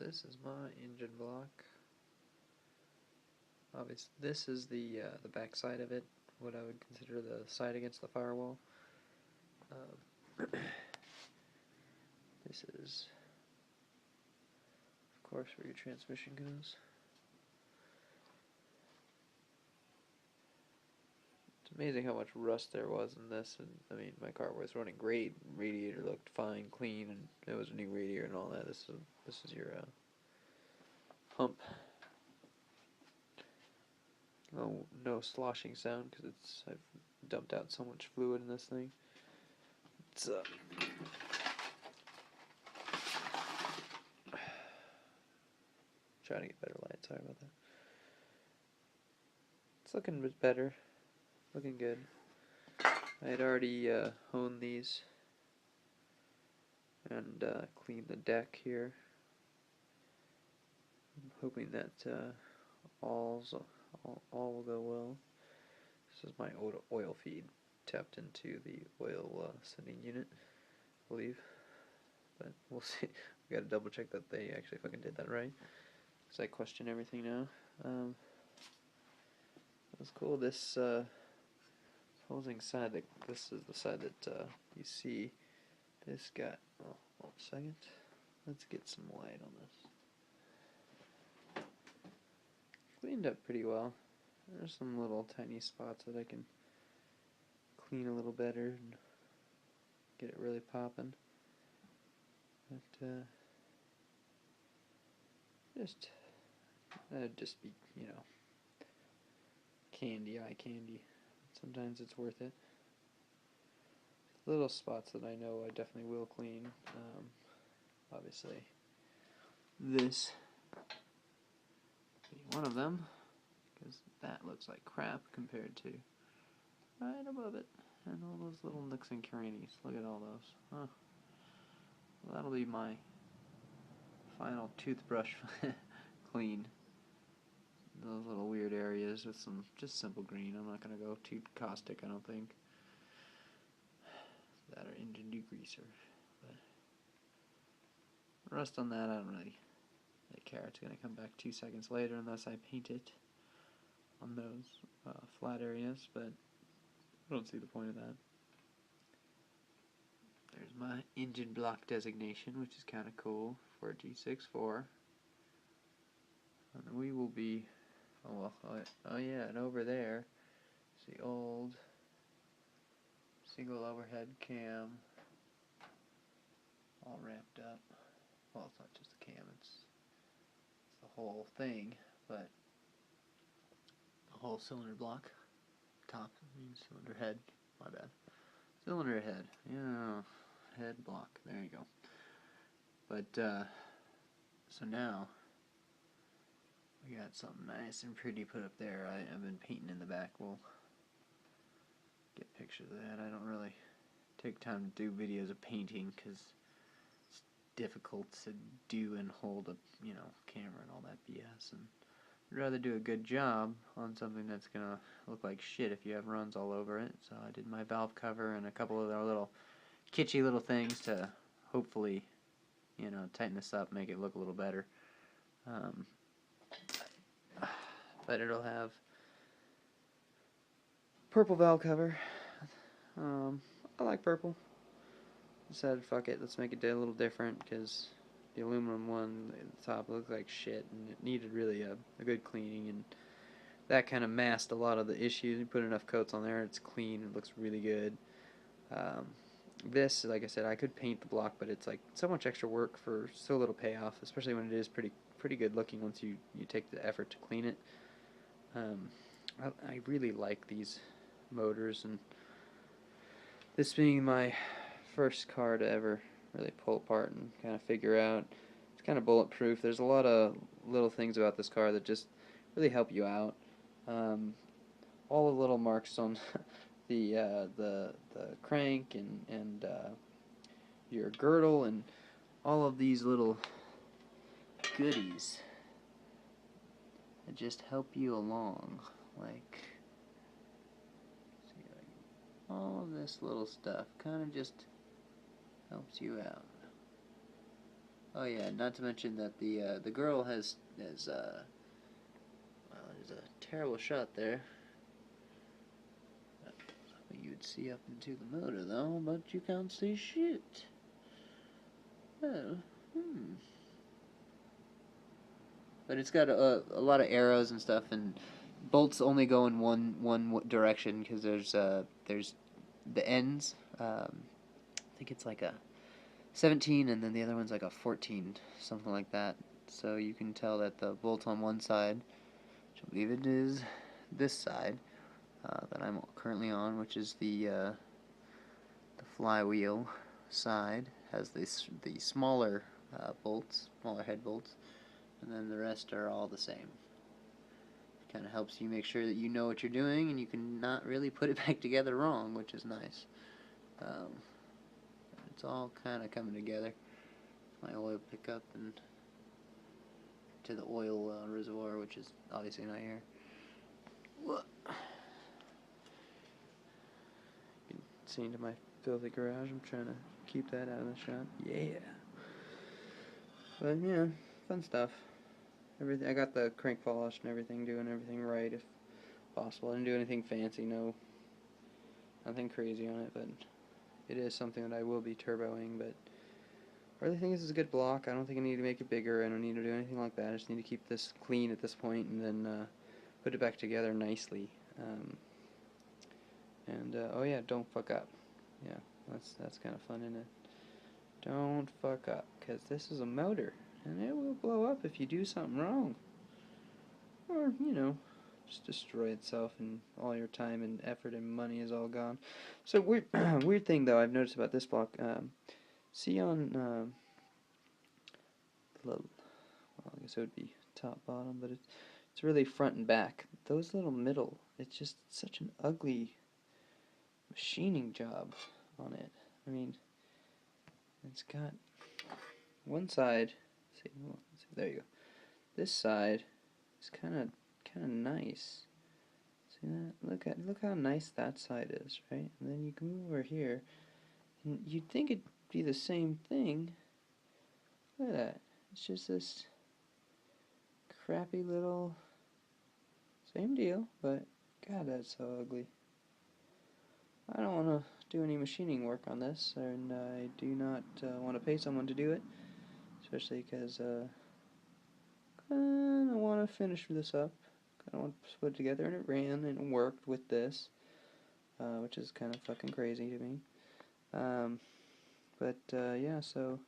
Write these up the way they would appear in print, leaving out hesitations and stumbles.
this is my engine block. Obviously, this is the back side of it, what I would consider the side against the firewall. This is, of course, where your transmission goes. It's amazing how much rust there was in this, and I mean, my car was running great. Radiator looked fine, clean, and it was a new radiator and all that. This is your pump. Oh, no sloshing sound because I've dumped out so much fluid in this thing. It's trying to get better light. Sorry about that. It's looking a bit better. Looking good. I had already honed these and cleaned the deck here. I'm hoping that all will go well. This is my oil feed tapped into the oil sending unit, I believe. But we'll see. We gotta double check that they actually fucking did that right, because I question everything now. That's cool. This opposing side, this is the side that you see. This got. Oh, hold a second. Let's get some light on this. Cleaned up pretty well. There's some little tiny spots that I can clean a little better and get it really popping. But that'd just be, you know, eye candy. Sometimes it's worth it. Little spots that I know I definitely will clean. Obviously, this being one of them, because that looks like crap compared to right above it, and all those little nooks and crannies. Look at all those. Huh. Well, that'll be my final toothbrush clean. Those little weird areas with some just simple green. I'm not gonna go too caustic, I don't think. That or engine degreaser. But rust on that, I don't really care. It's gonna come back 2 seconds later unless I paint it on those flat areas, but I don't see the point of that. There's my engine block designation, which is kind of cool for a G64. And we will be, oh yeah, and over there is the old single overhead cam, all wrapped up. Well, it's not just the cam, it's the whole thing, but the whole cylinder block. Top means cylinder head, my bad. Cylinder head, yeah, head block, there you go. But, so now, we got something nice and pretty put up there. I've been painting in the back. We'll get pictures of that. I don't really take time to do videos of painting because it's difficult to do and hold a camera and all that BS. And I'd rather do a good job on something that's gonna look like shit if you have runs all over it. So I did my valve cover and a couple of other little kitschy little things to hopefully, tighten this up, make it look a little better. But it'll have purple valve cover. I like purple. Decided, fuck it, let's make it a little different because the aluminum one at the top looked like shit and it needed really a good cleaning, and that kind of masked a lot of the issues. You put enough coats on there, it's clean, it looks really good. This, like I said, I could paint the block, but it's like so much extra work for so little payoff, especially when it is pretty good looking once you take the effort to clean it. I really like these motors, and this being my first car to ever really pull apart and kind of figure out, it's kind of bulletproof. There's a lot of little things about this car that just really help you out. All the little marks on the crank and your girdle and all of these little goodies that just help you along, like all of this little stuff kind of just helps you out. Oh yeah, not to mention that the girl has well, there's a terrible shot there. I was hoping you would see up into the motor though, but you can't see shit. Well, But it's got a lot of arrows and stuff, and bolts only go in one direction because there's the ends. I think it's like a 17, and then the other one's like a 14, something like that. So you can tell that the bolt on one side, which I believe it is this side that I'm currently on, which is the flywheel side, has the smaller bolts, smaller head bolts, and then the rest are all the same. It kind of helps you make sure that you know what you're doing, and you can not really put it back together wrong, which is nice. It's all kind of coming together. My oil pickup and to the oil reservoir, which is obviously not here. You can see into my filthy garage. I'm trying to keep that out of the shot. Yeah. But yeah, fun stuff. Everything. I got the crank polished and everything, doing everything right if possible. I didn't do anything fancy, nothing crazy on it, but it is something that I will be turboing. But I really think this is a good block. I don't think I need to make it bigger. I don't need to do anything like that. I just need to keep this clean at this point and then put it back together nicely. Oh yeah, don't fuck up. Yeah, that's kind of fun, isn't it? Don't fuck up, because this is a motor, and it will blow up if you do something wrong. Or, just destroy itself, and all your time and effort and money is all gone. So, weird thing, though, I've noticed about this block, see on, well, I guess it would be top, bottom, but it's really front and back. Those little middle, it's just such an ugly machining job on it. I mean, it's got one side, let's see, there you go. This side is kind of nice. See that? Look how nice that side is, right? And then you can move over here, and you'd think it'd be the same thing. Look at that. It's just this crappy little same deal, but God, that's so ugly. I don't want to do any machining work on this, and I do not want to pay someone to do it, especially because I want to finish this up. I want to put it together, and it ran and it worked with this, which is kind of fucking crazy to me. Yeah, so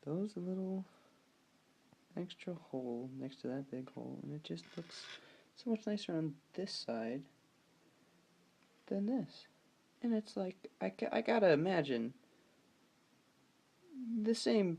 those little extra hole next to that big hole, and it just looks so much nicer on this side than this. And it's like, I gotta imagine the same,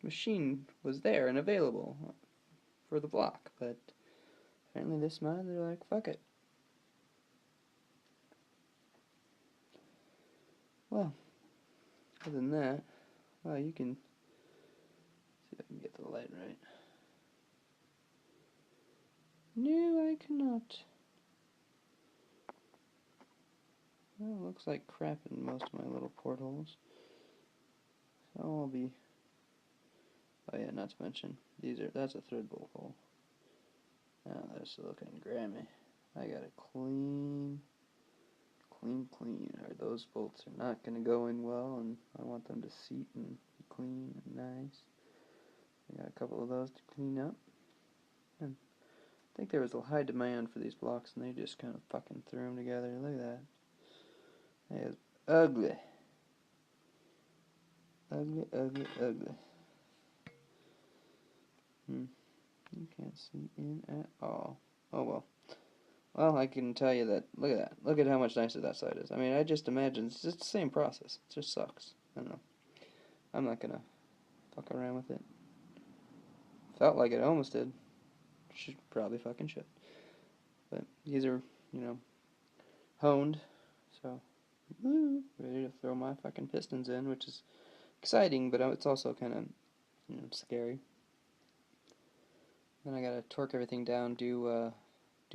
machine was there and available for the block, but apparently this month they're like, fuck it. Well, other than that, well, you can see if I can get the light right. No, I cannot. Well, it looks like crap in most of my little portholes. So I'll be... Oh yeah, not to mention, that's a thread bolt hole. Now they're still looking grimy. I gotta clean, or those bolts are not gonna go in well, and I want them to seat and be clean and nice. I got a couple of those to clean up. And I think there was a high demand for these blocks, and they just kind of fucking threw them together. Look at that. That is ugly. Ugly, ugly, ugly. You can't see in at all. Oh well. Well, I can tell you that. Look at that. Look at how much nicer that side is. I mean, I just imagine it's just the same process. It just sucks. I don't know. I'm not gonna fuck around with it. Felt like it almost did. Probably fucking should. But these are, honed. So, woo, ready to throw my fucking pistons in, which is exciting, but it's also kind of, scary. Then I gotta torque everything down, do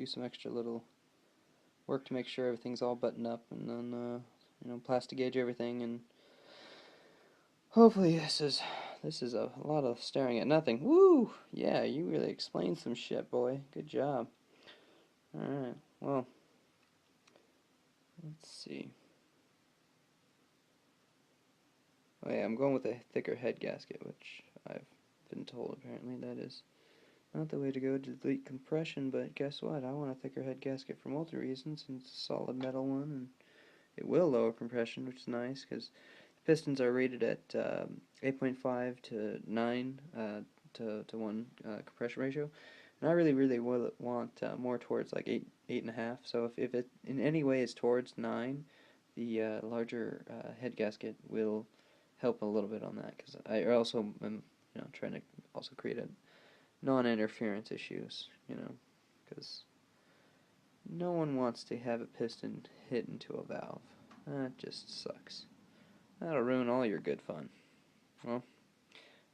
some extra little work to make sure everything's all buttoned up, and then, plastic gauge everything, and hopefully this is this is a lot of staring at nothing. Woo! Yeah, you really explained some shit, boy. Good job. Alright, well, let's see. Oh yeah, I'm going with a thicker head gasket, which I've been told apparently that is not the way to go to delete compression, but guess what? I want a thicker head gasket for multiple reasons, and it's a solid metal one, and it will lower compression, which is nice, because pistons are rated at 8.5 to 9 to 1 compression ratio, and I really want more towards like 8.5, so if it in any way is towards 9, the larger head gasket will help a little bit on that, because I also am trying to also create a non-interference issues, because no one wants to have a piston hit into a valve. That just sucks. That'll ruin all your good fun. Well,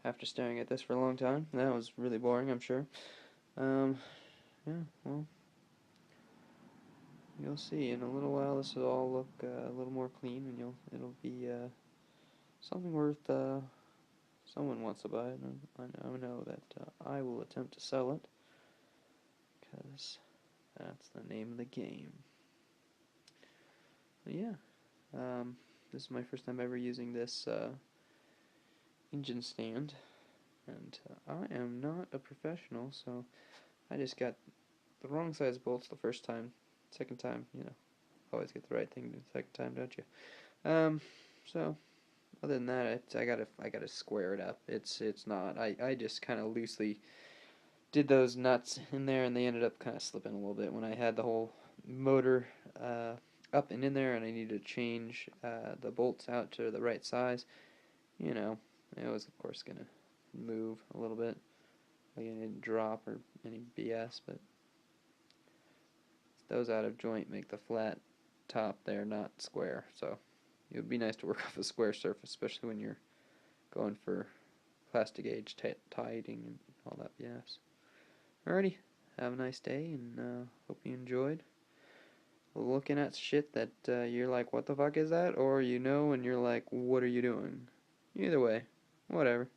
after staring at this for a long time, that was really boring, I'm sure. Yeah, well, you'll see. In a little while, this will all look a little more clean, and it'll be something worth. Someone wants to buy it, and I know that I will attempt to sell it, because that's the name of the game. But yeah, this is my first time ever using this engine stand, and I am not a professional, so I just got the wrong size bolts the first time. Second time, always get the right thing the second time, don't you? So other than that, I gotta square it up. It's not. I just kind of loosely did those nuts in there, and they ended up kind of slipping a little bit when I had the whole motor up and in there, and I needed to change the bolts out to the right size. It was of course gonna move a little bit. Like it didn't drop or any BS, but those out of joint make the flat top there not square. So it would be nice to work off a square surface, especially when you're going for plastic gauge tightening and all that BS. Alrighty, have a nice day, and hope you enjoyed looking at shit that you're like, what the fuck is that? Or and you're like, what are you doing? Either way, whatever.